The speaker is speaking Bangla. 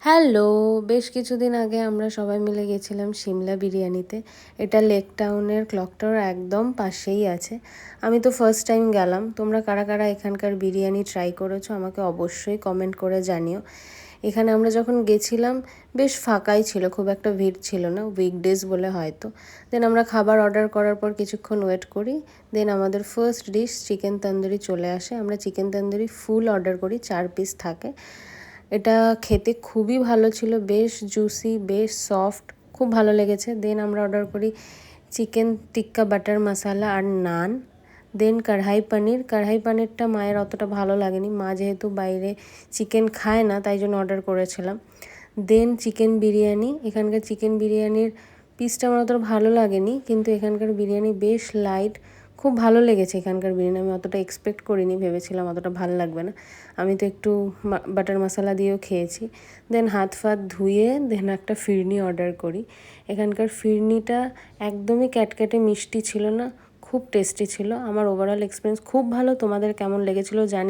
হ্যালো, বেশ কিছুদিন আগে আমরা সবাই মিলে গেছিলাম সিমলা বিরিয়ানিতে। এটা লেক টাউনের ক্লক টাওয়ার একদম পাশেই আছে। আমি তো ফার্স্ট টাইম গেলাম। তোমরা কারা কারা এখানকার বিরিয়ানি ট্রাই করেছো আমাকে অবশ্যই কমেন্ট করে জানিও। এখানে আমরা যখন গেছিলাম বেশ ফাঁকাই ছিল, খুব একটা ভিড় ছিল না, উইকডেজ বলে হয়তো। দেন আমরা খাবার অর্ডার করার পর কিছুক্ষণ ওয়েট করি। দেন আমাদের ফার্স্ট ডিশ চিকেন তন্দুরি চলে আসে। আমরা চিকেন তন্দুরি ফুল অর্ডার করি, 4 পিস থাকে। এটা খেতে খুবই ভালো ছিল, বেশ জুসি, বেশ সফট, খুব ভালো লেগেছে। দেন আমরা অর্ডার করি চিকেন টিক্কা বাটার মশালা আর নান। দেন কড়াই পানিরটা মায়ের অতটা ভালো লাগেনি, মা যেহেতু বাইরে চিকেন খায় না তাই জন্য অর্ডার করেছিলাম। Then chicken biryani. এখানকার চিকেন বিরিয়ানির পিসটা আমার অতটা ভালো লাগেনি, কিন্তু এখানকার বিরিয়ানি বেশ লাইট, খুব ভালো লেগেছে এখানকার বিরিয়ানি। আমি অতটা এক্সপেক্ট করিনি, ভেবেছিলাম অতটা ভালো লাগবে না। আমি তো একটু বাটার মশলা দিয়েও খেয়েছি। দেন হাত ফাত ধুয়ে দেন একটা ফিরনি অর্ডার করি। এখানকার ফিরনিটা একদমই ক্যাটক্যাটে মিষ্টি ছিল না, খুব টেস্টি ছিল। আমার ওভারঅল এক্সপিরিয়েন্স খুব ভালো। তোমাদের কেমন লেগেছিলো জানি।